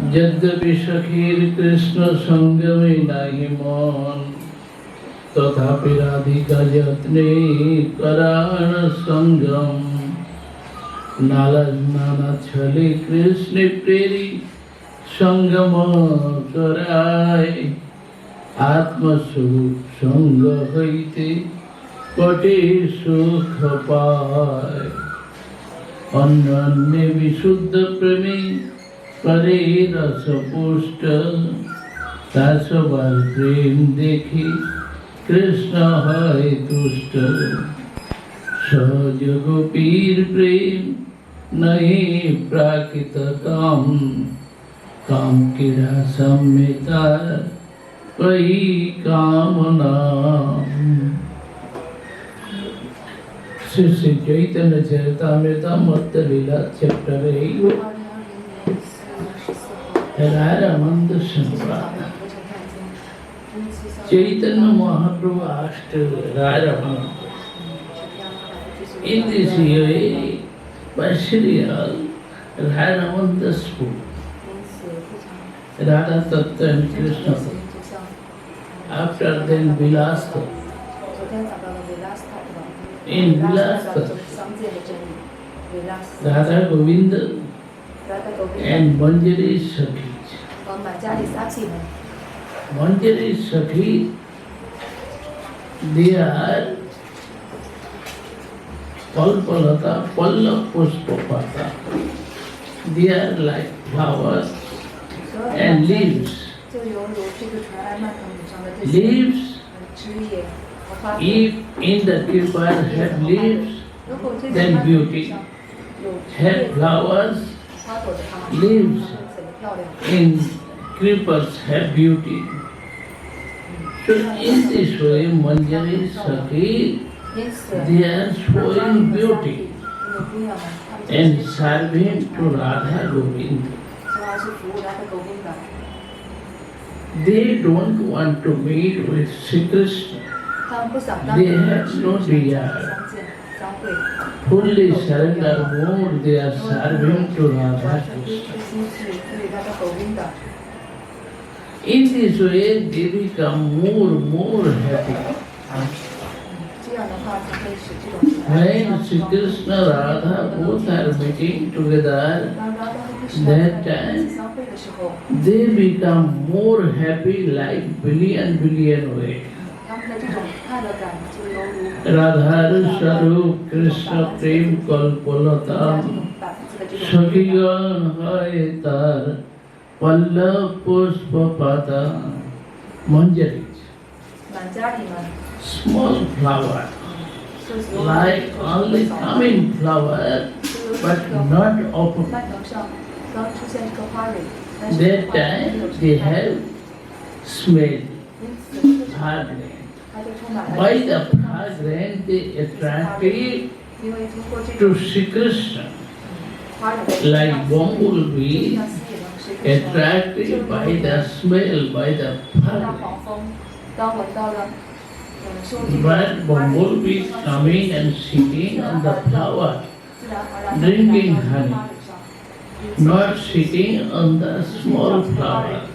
यद्यपि सखीर कृष्ण संगमे नाही मन, तथापि राधिका यत्ने कराण संगम। नालज नाना छले कृष्ण प्रेरी संगम कराय, आत्मस्वरूप संग हईते कटे सुख पाय। अन्य विशुद्ध प्रेमी करे रस पुष्ट, दासवार प्रेम देखी कृष्ण है तुष्ट। सहज गोपीर प्रेम नहीं प्राकृत काम, काम कीड़ा सम्यता कई कामना। श्री श्री चैतन्य चरितामृत लीला chapter 8 Ramananda Samprada. Chaitanya Mahaprabhu asked Ramananda, in this year, by cereal, Ramananda spoke, Radha Tattva and Krishna Tattva. After then Vilas Tattva. In Vilas Tattva, Radha Govinda and Manjari Sakhi. Manjari Sakhi, they are Palpalata, Palla Puspapata. They are like flowers and leaves. Leaves, if in the Kripa have leaves, then beauty. Have flowers, leaves, in creepers have beauty. So in this way, Manjari Sakhi, they are showing beauty and serving to Radha Govinda. They don't want to meet with Sri Krishna. They have no desire. Fully surrender more, they are serving to Radha Krishna. In this way, they become more happy. When Sri Krishna and Radha both are meeting together, that time they become more happy like billion way. Radha Swarup Krishna Prem Kalpalatam, Sakhigan hai tar Palla Puspapata. Manjari, small flower, like only coming flower, but not open. That time they have smell, fragrance. By the fragrance they attracted to Sri Krishna, like bumblebee attracted by the smell, by the fragrance. But bumblebee coming and sitting on the flower, drinking honey, not sitting on the small flower.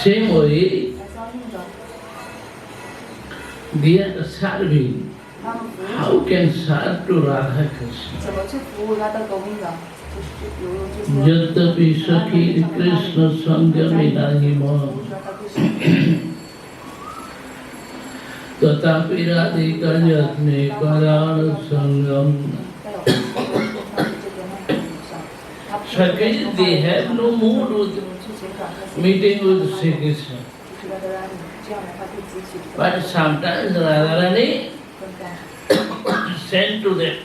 Same way, they are serving. How can serve to Radha Krishna? Yadapi Sakhi Krishna Sangami Nahi Mohan, Tatapi Radhika Yatne Karana Sangam. Sakhi, they have no mood with meeting with Sri Krishna. But sometimes Radharani sent to them.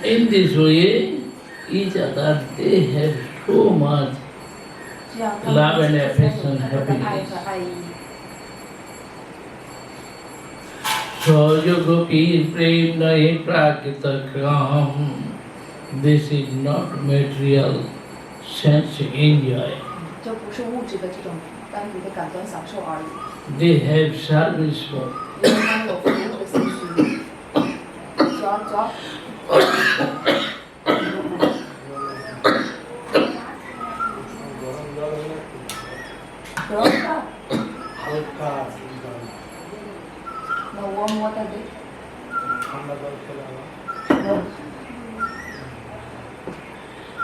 In this way, each other they have so much love and affection, happiness. So Gopi prem nahi prakrita kram. This is not material sense enjoy. They have service for. 好。그럴까? 너 warm water 돼?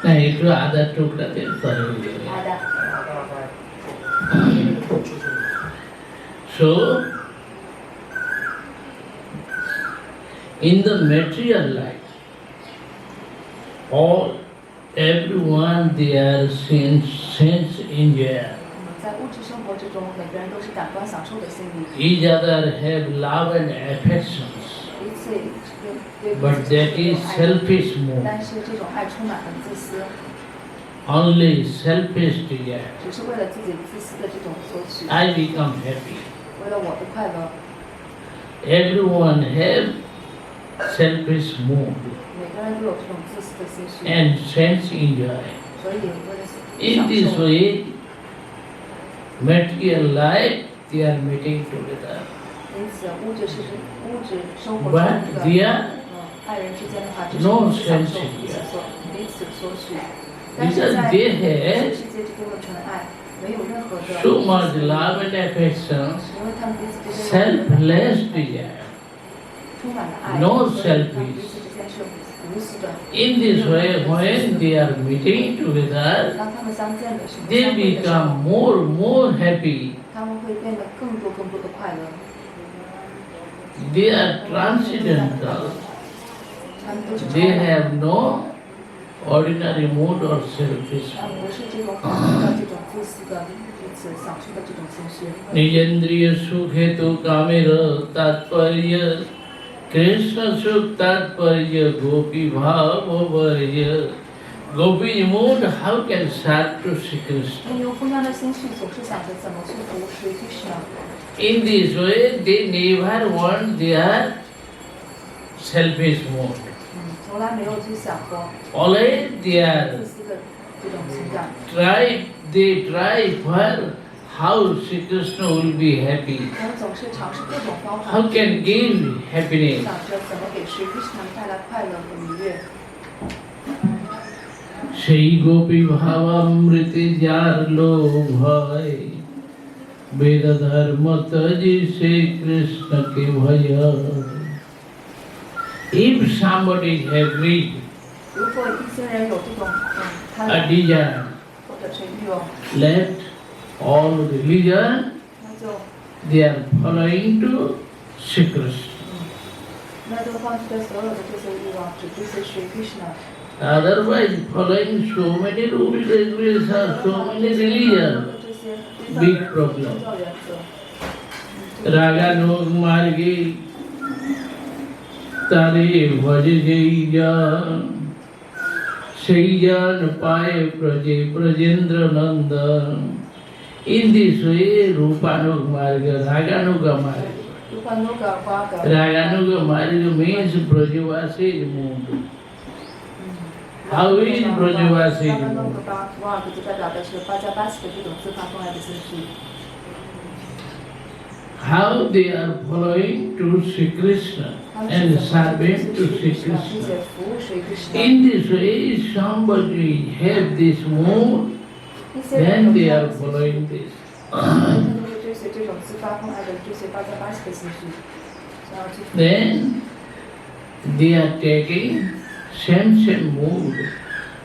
नहीं तो आधा टुकड़ा दे पर 아다. So, in the material life, everyone they are sense enjoyer. 在物质生活之中，每个人都是感官享受的心理， Each other have love and affections, 彼此对 but that is selfish mode. 但是这种爱充满了自私， Only selfish desire. 只是为了自己自私的这种索取， I become happy. 为了我的快乐。 Everyone have selfish mood 每个人都有这种自私的心绪， and sense enjoy. 所以为了 In 享 this 受， way, material life they are meeting together. 因此物质生活中 But 的 they are 爱人之间的话，只是 no 彼此享 sense 受、 here. 彼此索取。但 Because 是在 they 世 have 界之中的纯爱，没有任何的 so much love and affections, 因为他们彼此之间有 selfless desire. 充满了爱， No 所以他们 selfish. 彼此之间是无私的。 In this way, when they are meeting together, 当他们相见的时候， they 相会的时候 become more happy. 他们会变得更多的快乐。 They are transcendental. 他们都是 They have no ordinary mood or selfish. 他们不是这种普通的这种自私的彼此享受的这种情绪。 निजेंद्रिय सुख हेतु कामेर तात्पर्य कृष्ण सुख तात्पर्य गोपी भाव गोपी mood how can serve to Sri Krishna? 因为姑娘的心绪总是想着怎么去服务Sri Krishna。 In this way, they never want their selfish mood. 从来没有去想过 Always they are 自私的这种情感。 they try for how Sri Krishna will be happy. 他们总是尝试各种方法， How can give happiness? 想着怎么给Sri Krishna带来快乐和愉悦。 সেই গোপী ভাবামৃতে যার লোভ হয় বেদ ধর্ম তজি শ্রী কৃষ্ণকে ভয় If somebody have greed, 如果一些人有这种贪 a 婪 desire, 或者是欲望， let all religion 那就 they are following to Sri Krishna. 那就放弃了所有的这些欲望，只追随Sri Krishna。 Otherwise, following so many rules, regulations, so many religions, 这些 big problem. 宗教原则。 রাগানুগ মার্গে তারে ভজে যেই জন সেই জন পায় প্রজে ব্রজেন্দ্র নন্দন In this way, Rupanuga Marga, Raganuga Marga. Rupanuga Marga. Raganuga Marga means Brajavasi mood. How is Brajavasi mood? Raganuga Marga 就代表的是巴加巴西的这种自发关爱的心绪。 How they are following to Sri Krishna and serving to Sri Krishna. In this way, somebody have this mood, then they are following this. Then they are taking same mood.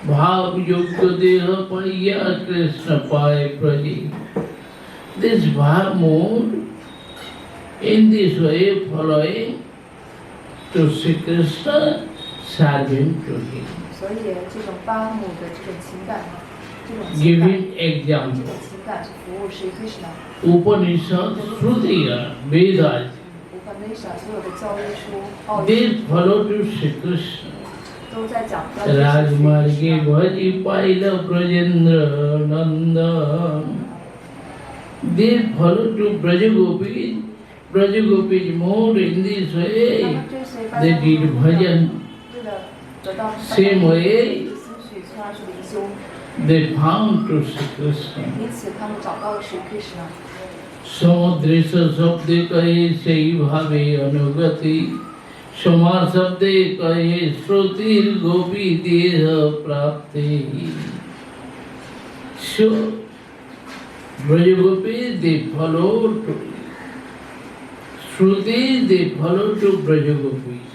Bhav yukta deha pariya Krishna pai praji. This bhav mood, in this way following to Sri Krishna, serving to him. 所以这种巴姆的这种情感，这种情感， Giving 这 example. 种情感是服务Sri Krishna。 Upanishad, Shruti, Vedas, Upanishad 所有的教义书、奥义 they follow to Sri Krishna. 都在讲关于 Rajmarge bhaji paila Brajendra Nanda. They follow to Brajagopi. Brajagopi's mood in this way. They did bhajan. Same way, they found to Sri Krishna. 因此他们找到了Sri Krishna。 সমুদ্রেশ শব্দে কহে সেই ভাবে অনুগতি क्षमा शब्दे कहे श्रुतिर गोपी देह प्राप्ति। So Braja gopis they follow to Shruti, they follow to Braja gopis.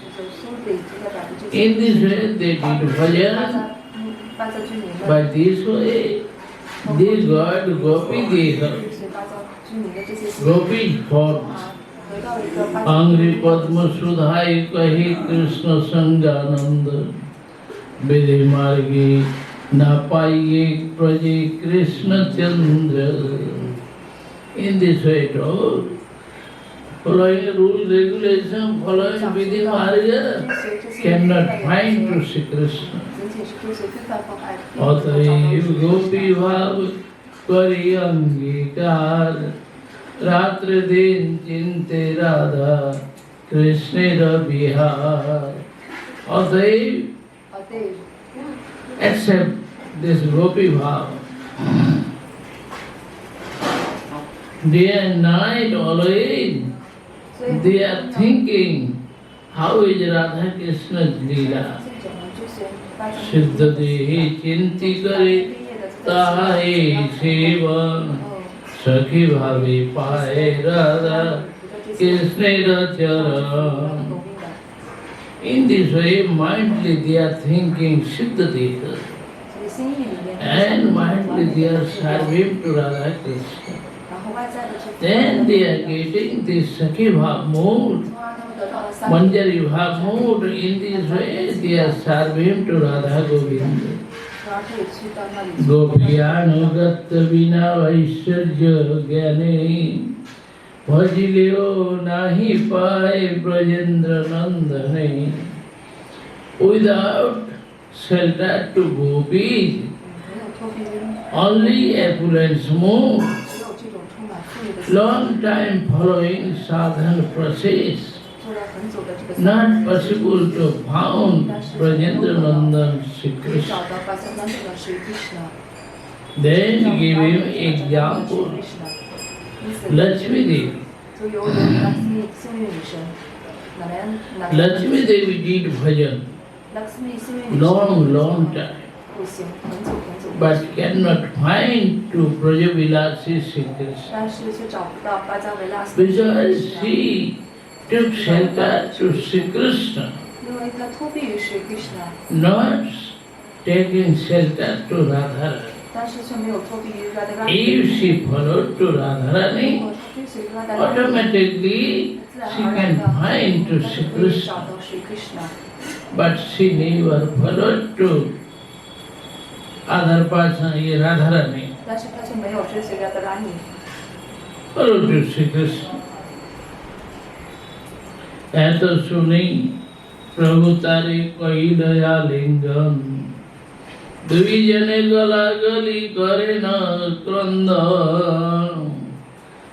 In this way they did bhajan. By this way they got gopi deha, gopi form. Angri Padma Sudhai kahi Krishna Sangananda Vidhi Margi na paiye praje Krishna Chandra. In this way too, following rules, regulation, following Vidhi Marga cannot find to Shri Krishna. Ataiv gopi bhav kari angikar Ratra din chinte radha Krishna bihar. Ataiv accept this gopi bhav. Day and night always they are thinking how is Radha Krishna's Leela. Siddha dehi chinti kare tahe seva Sakhi bhavi pae Radha Krishna charan. In this way, mindly they are thinking Siddha deha and mindly they are serving to Radha Krishna. Then they are getting this Sakhi bhav mood, Manjari bhav mood. In this way, they are serving to Radha Govinda. Gopiyanugat vina vaishwarya gyane bhajileo nahi pae Brajendra Nandane. Without shelter to gopis, only opulence mood, long time following sadhana process, not possible to found Brajendra Nandan Shri Krishna. Then give him example. Lakshmi Devi. Lakshmi Devi did bhajan long time, but cannot find to Brajavilasi Shri Krishna. Because she took shelter to Shri Krishna, not taking shelter to Radharani. If she followed to Radharani, automatically she can find to Shri Krishna. But she never followed to other person, Radharani. Followed to Shri Krishna. ऐतो सुनी प्रभु तारे कही दया लिंगम दुई जने गला गली करे न क्रंदन.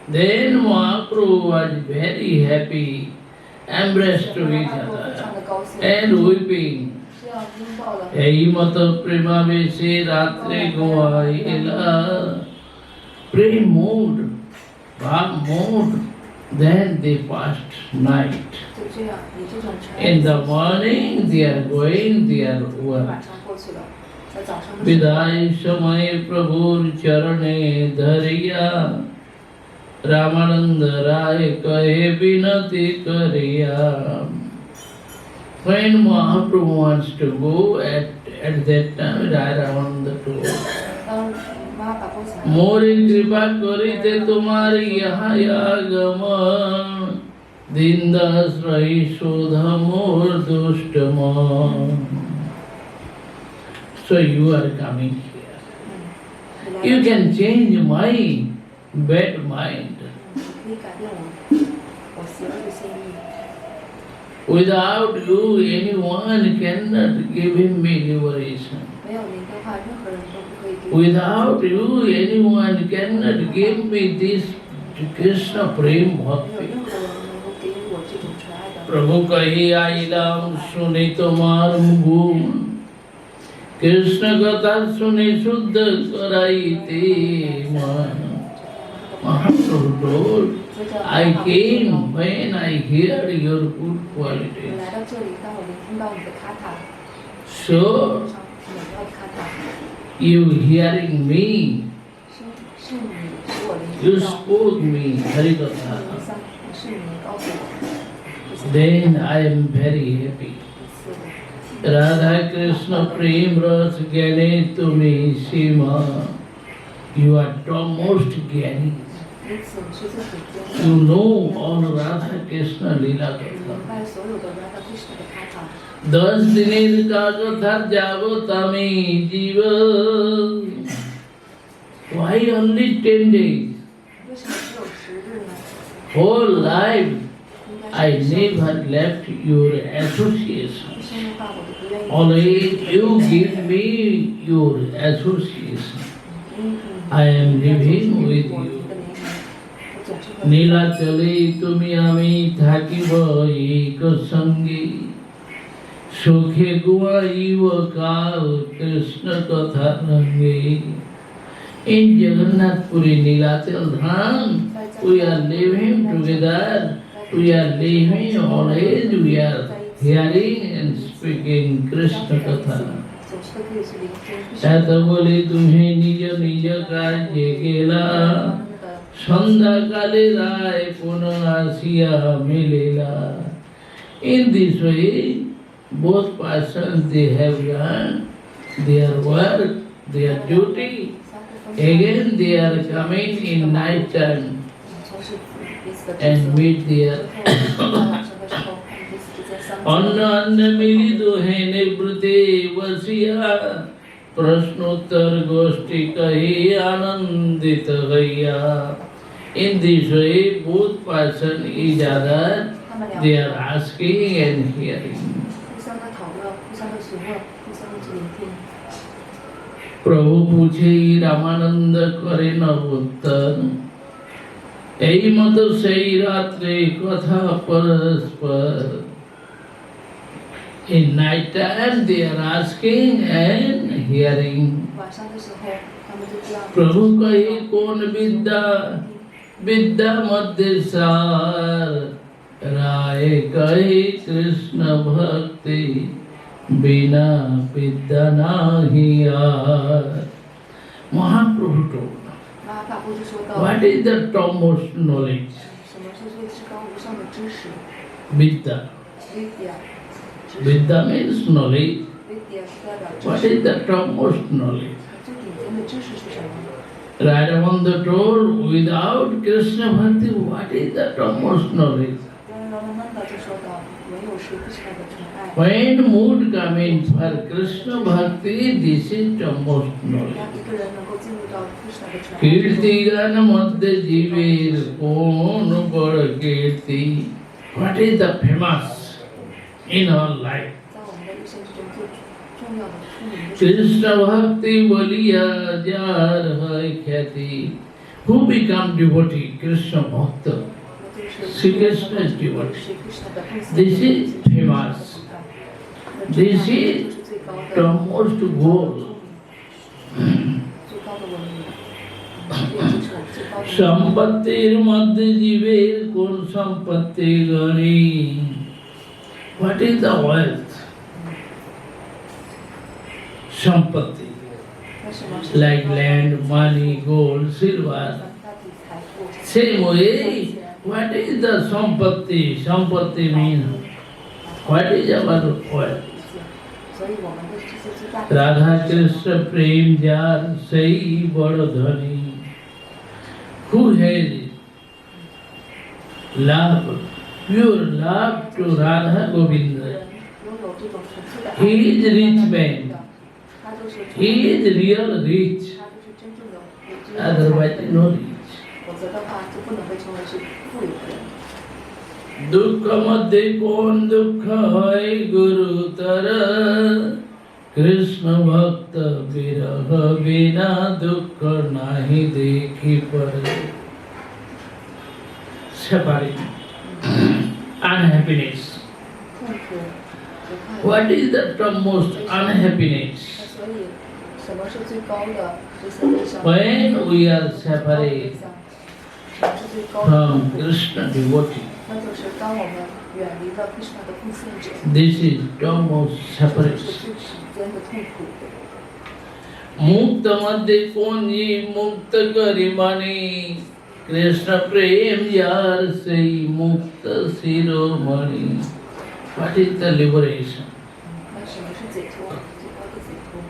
Then Mahaprabhu was very happy, embraced to each other and weeping. Ei mata prema vese ratre goaila. Prem mood, bhav mood. Then they passed night. In the morning they are going their work. Vidai samay Prabhur charane dhariya Ramananda Rai kahe binati kariya. When Mahaprabhu wants to go at that time, Rai Ramananda told, मोरी कृपा करिते तुम्हारी यहाँ आगमन दीन दास रही शोध मोर दुष्ट मन. So you are coming here. You can change my bad mind. Without you, anyone cannot give him liberation. Without you, anyone cannot give me this Krishna Prem Bhakti. Prabhu kahi ailam suni tomar mugun Krishna katha suni suddha karaite man. Mahaprabhu told, I came when I heard your good 我 qualities. 来到这里，当我聆听到你的卡塔， So 非常美妙的卡塔， you hearing me, 是你使我聆 you 听到， spoke me 是 Harikatha. 你告诉我， Then I am very happy. Radha Krishna Prem Ras Gyane Tumi Sima. You are topmost Gyani. 因此你是最顶尖的， You know all Radha Krishna Leela 你 Katha. 明白所有的 Radha Krishna 的卡塔。 दस दिनेर का कथा जाबो तमे जीव. Why only 10 days? 为什么只有10日呢？ Whole life 应该 I 是 never left your association. 一生的话，我都不愿意。 Always you give me your association. 嗯 I am living with 我 you. 你的联谊，我总是和 নীলাচলে তুমি আমি থাকিব এক সঙ্গে সুখে গুয়াইব কাল কৃষ্ণ কথা রঙ্গে. In Jagannath Puri Neelachal Dham, we are living together, we are living always, we are hearing and speaking Krishna Katha. 总是可以去聆听。 এত বলে তুমি নিজ নিজ কাজে গেলা, 那个 সন্ধ্যাকালে রায় পুনঃ আসিয়া মিলিলা. In this way, both persons they have done their work, their duty. Again they are coming in night time 从事彼此的职 and 责。 meet their 到晚上的时候，他们彼此之间相见。 অন্য অন্য মিলিত হে নিবৃতে বসিয়া প্রশ্নোত্তর গোষ্ঠী কহি আনন্দিত হইয়া. In this way, both person each other, 他们俩 they are asking and hearing. 互相的讨论，互相的询问，互相的去聆听。 প্রভু পুছে রামানন্দ করে নবোত্তর. এই মতো সেই রাত্রে কথা পরস্পর. In night time they are asking and hearing. 晚上的时候，他们就这样。 প্রভু কহি কোন বিদ্যা বিদ্যা মধ্যে সার. রায় কহি কৃষ্ণ ভক্তি বিনা বিদ্যা নাহি আর. Mahaprabhu told, 马哈法布就说到， what is the topmost knowledge? 什么是最至高无上的知识 Vidya. ？Vidya，知识。 Vidya means knowledge. Vidya 是代表知 What 识。 is the topmost knowledge? 最顶尖的知识是什么？ Radharanda told, without Krishna bhakti, what is the topmost knowledge? 然后拉曼达就说到，唯有是不是他的宠爱。 When mood coming for Krishna bhakti, this is topmost knowledge. 让一个人能够进入到 Krishna 的宠爱。 কীর্তিগান মধ্যে জীবের কোন বড় কীর্তি. What is the famous in our life? 在我们的一生之中最重要的出名的是 Krishna ভক্তি বলিয়া যার হয় খ্যাতি. Who become devotee? Krishna bhakta. 就是 Sri Krishna is devotee. 是 Krishna 的奉献。 This is famous. This is topmost goal. 最高的文明，也就是最高的。 সম্পত্তির মধ্যে জীবের কোন সম্পত্তি Gani. What is the wealth? সম্পত্তি. 那什么是 Like land, money, gold, silver. 大体财富？ Same way, what is the সম্পত্তি? সম্পত্তি means what is our wealth? 所以我们的这些最大的 Radha Krishna প্রেম যার সেই বড় ধনী. Who has love, pure love to Radha Govinda. 拥有这种纯粹的爱， He is rich man. 他就是 He is real rich. 他就是真正的有知识 Otherwise no rich. 否则的话就不能被称为是富有的人。 দুঃখ মধ্যে কোন দুঃখ হয় গুরুতর. কৃষ্ণ ভক্ত বিরহ বিনা দুঃখ নাহি দেখি পরে. Suffering, unhappiness. 痛苦、不快乐。 What is the topmost unhappiness? 那所以，什么是最高的这些悲伤？ When we are separate, 什么是最最高的 from 智慧， Krishna devotee. 那就是当我们远离了 Krishna 的奉献者， This is topmost 这是 separation. 最体间的痛苦。 मुक्त मध्य कुंजी मुक्त गरिमानी कृष्ण प्रेम यार से मुक्त शिरोमणि. What is the liberation? 那什么是解脱？最高的解脱，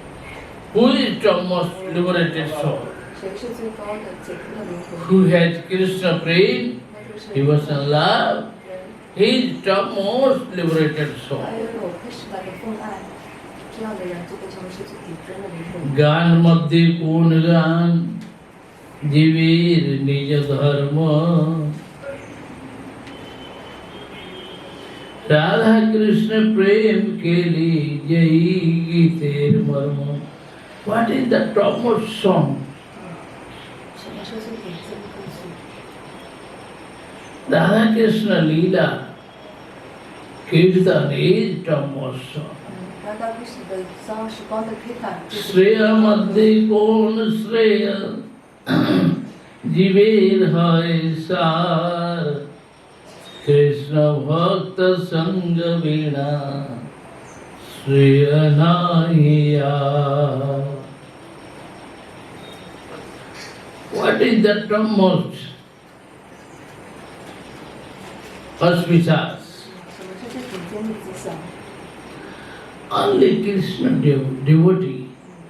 Who is topmost liberated soul? 谁是最高的解脱的灵魂？ Who has Krishna prem, 那就是 devotion love? 人， He is topmost liberated soul. 还拥有 Krishna 的奉爱，这样的人就被称为是最顶尖的灵魂。 गान मध्य कौन गान जीवीर निज धर्म. राधा कृष्ण प्रेम के लिए यही गीतेर मर्म. What is the topmost song? 什么是最顶尖的歌曲？ Radha Krishna Leela Kirtan is topmost song. 拉达 Krishna 的当时光的 Kirtan 就是 श्रेय मध्य कौन श्रेय जीवेर है सार. कृष्ण भक्त संग बिना श्रेय नाही यार. What is the topmost auspicious? 什么是最顶尖的吉祥？ Only Krishna devotee,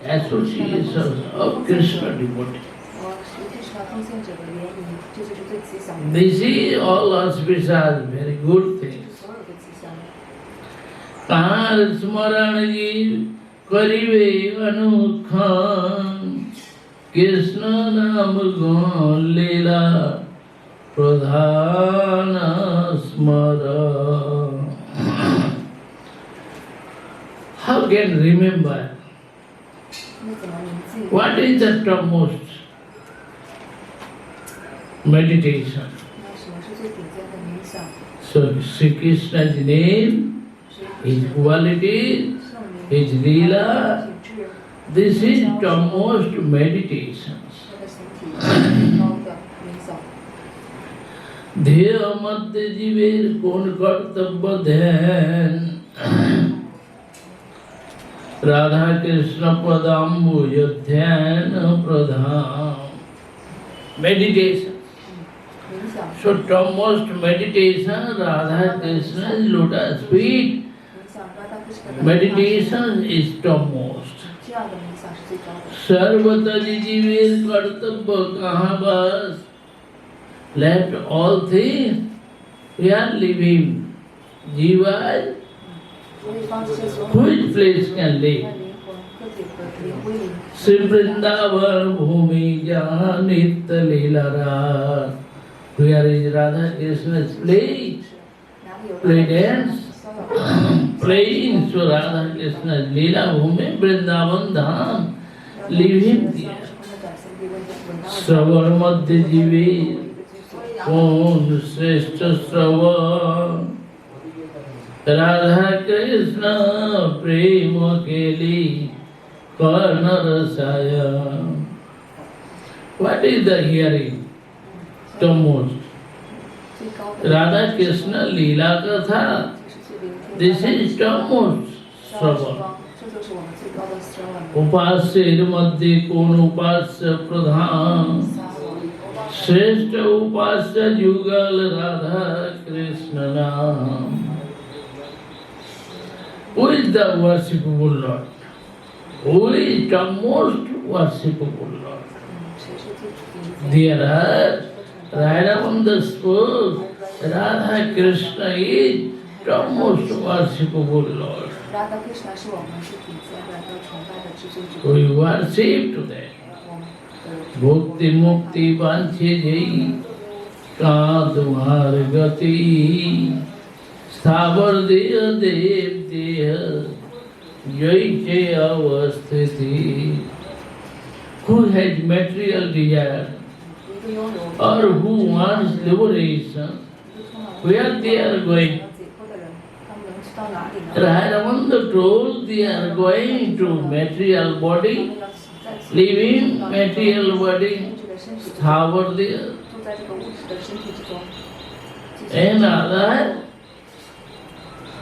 associations of Krishna devotee. 是 Krishna 奉献者的联谊，这就是最吉祥的。 This is all auspicious, very good things. 所有的吉祥， तार स्मरण जीव करिवे अनुखान. कृष्ण नाम गुण लीला प्रधान स्मरण. How can remember? 那怎么铭记？ What is the topmost meditation? 那什么是最顶尖的冥想？ So Sri Krishna's name, 是 his qualities, 圣灵、 his leela, 体质、 this is topmost meditations. 他的形体最高的冥想。 ध्येय मध्य जीवेर कौन कर्तव्य ध्यान. राधा कृष्ण पदाम्बुज ध्यान प्रधान. Meditation. 冥想， So topmost meditation, Radha Krishna's lotus feet. 冥想拉达 Krishna 的 Meditation is topmost. 这样的冥想是最高的。 सर्वतज जीवेर कर्तव्य कहाँ बस. Left all things, we are living. Jiva, 所以放弃所有 which place can 的 live? 灵魂，个体的灵归零。 Shri Vrindavan भूमि जहाँ नित्य लीला रास. Where is Radha Krishna's play? 哪里有 Play dance? 骚扰？ Playing so Radha Krishna's Leela Bhumi Vrindavan Dham. Leave him there. श्रवण मध्य जीवे कौन श्रेष्ठ श्रवण. राधा कृष्ण प्रेम के लिए कर्ण रसायन. What is the hearing? Topmost. Radha Krishna लीला कथा. This is topmost श्रवण. 这就是我们最高的 श्रवण。 उपास्य मध्य कौन उपास्य प्रधान. श्रेष्ठ उपास्य युगल राधा कृष्ण नाम. Who is the worshipable Lord? Who is the most worshipable Lord? 谁是最顶尖？ There are Radha spoke, Radha Krishna is the most worshipable Lord. 拉达 Krishna 是我们最顶尖的、要崇拜的至尊主。 We worship to them. 我们的 भुक्ति मुक्ति वांछे जई का तुम्हार गति. स्थावर देह देव देह जैसे अवस्थिति. Who has material desire 一个拥有 or who wants liberation, 一个充满 where they are going? 解脱的人，他们能去到哪里呢？ Radharanda told they are going to material 他 body, 们要再次 living material body, 这个身体 स्थावर देह. 住在这个物质的身体之中。 Another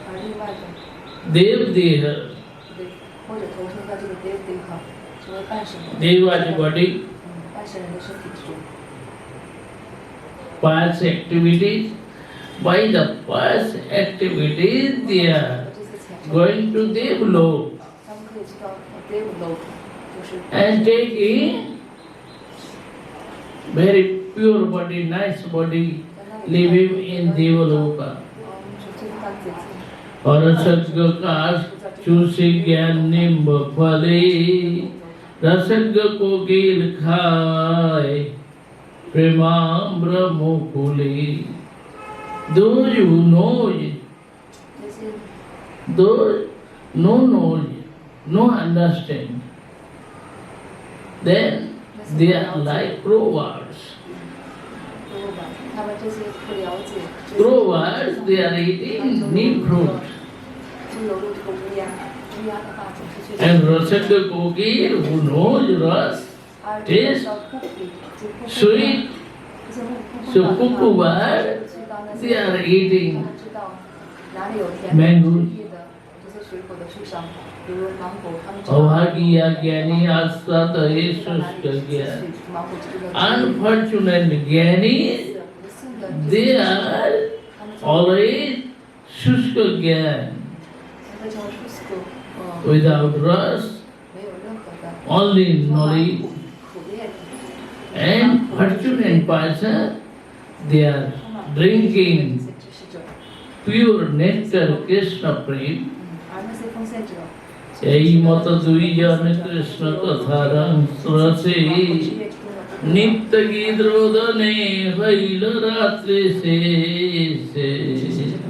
而另外的， Devdeha, 对，或者投生在这个 Devdeha， 成为半神人。 Deva's body, 半神人的身体之中。 past activities. By the past activities, they are 这些前世， going to Devlok 他们可以知道 Devlok， 就是 and taking very pure body, nice body, living in Devaloka. 是最大洁净。 और सज्ञ काश चूसी ज्ञान निम्ब फले रसज्ञ को कील खाए प्रेमाम्र मुकुले. Those who knows, 那些 those no knowledge, no understand, then they are like crows. 他们这些不了解， Crows, they are eating neem fruit. 就犹如这个乌鸦，乌鸦的话总是去。 And Rasagya Kokil, who knows ras, 而 taste 不比就不 sweet, 这些不 so cuckoo bird, 知道那 they 些 are eating 他们知道哪里有甜 mango. 蜜的这些水果的树上，比如芒果，他们知道 Avhagiya Gyani Asata Esuska Gyan. 芒果这个 Unfortunate Gyanis, 不幸的 they are 他们就 always Suska Gyan, 会成为树斯果， without ras, 没有任何的 only knowledge. 苦练。 And fortunate person, they are drinking 知识者， pure nectar Krishna Prem. 而那些奉献者， এই মত দুইজন কৃষ্ণ কথারং রসে নিত্য গীত রোদনে হইল রাত্রে শেষে.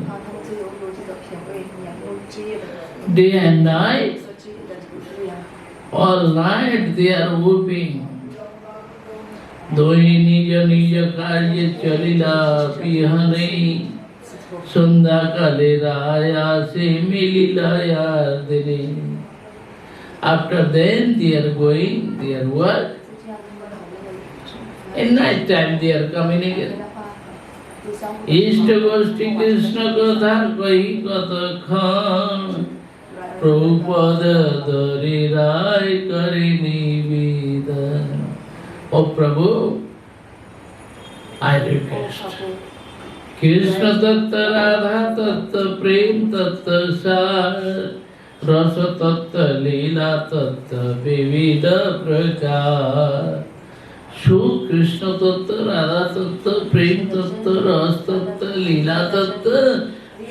他们就有这个品味年幼之夜的 Day and night, 之夜的这个滋养。 all night they are weeping. দুই নিজ নিজ কার্যে চলিলা বিহানে সন্ধ্যাকালে রায় আসে মিলিলা আর দিনে. After then they are going their work. 在这样他们讨论的生活 In night time they are coming 的 again. 话，就相互 ইষ্ট গোষ্ঠী কৃষ্ণ কথা কই কতক্ষণ প্রভুপদ ধরি রায় করে নিবেদন. ও প্রভু, I request. कृष्ण तत्व राधा तत्व प्रेम तत्व सार रस तत्व लीला तत्व विविध प्रकार. सो कृष्ण तत्व राधा तत्व प्रेम तत्व रस तत्व लीला तत्व,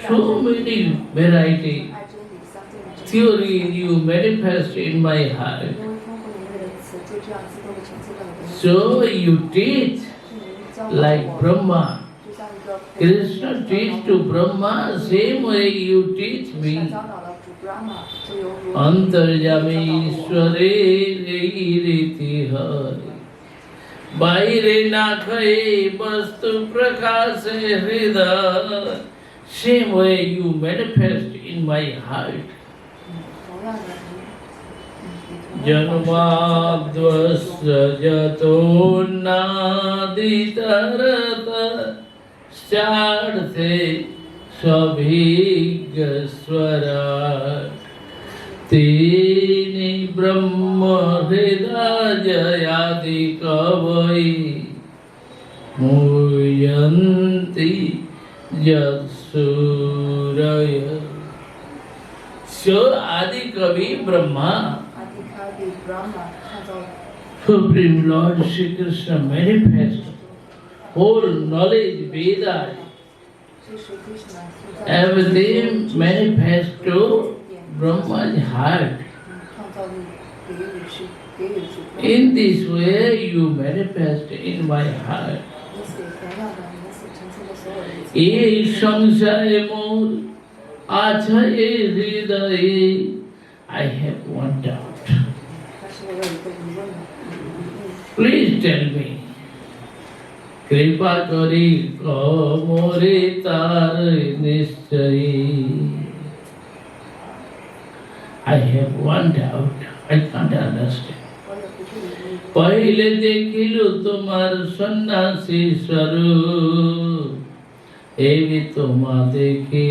so many variety 爱真理相近的真理。 theory you manifest in my heart. 因为丰富灵的词就这样自动的呈现在我的面前。 So you teach 是您教导 like 我， Brahma. 就像一个 Krishna teach to Brahma, same way you teach 他 me. 教导了主 Brahma，就犹如 অন্তর্যামী ঈশ্বরের এই রীতি হয়, বাইরে না খায়ে বস্তু প্রকাশে হৃদয়. Same way you manifest in my heart. 同样的，জন্মাদ্বস্য যতোন্নাদিতরতা স্যার্থে স্বভিজ্ঞ স্বরাট. তিনি ব্রহ্ম হৃদয়াদি কবৈ মুয়ন্তি যৎসূরয়. So Adi Kavi Brahma, 阿迪卡比 Brahma 创造 Supreme Lord Shri Krishna manifest whole knowledge, Veda, 是属 Krishna 塑造 everything manifest to Brahma's heart. 创造力给予是给予主 In this way you manifest in my heart. 因此同样的，因此呈现的所有的一切。 এই সংসারে মোর আছে এই হৃদয়ে. I have one doubt. 但是我有一个疑问呢， Please tell me. কৃপা করি কমরে তার নিশ্চয়ই. I have one doubt. I can't understand. 我有一个疑问， पहले देखिलु तुम्हार सन्यासी स्वरूप एवं तुम्हार देखी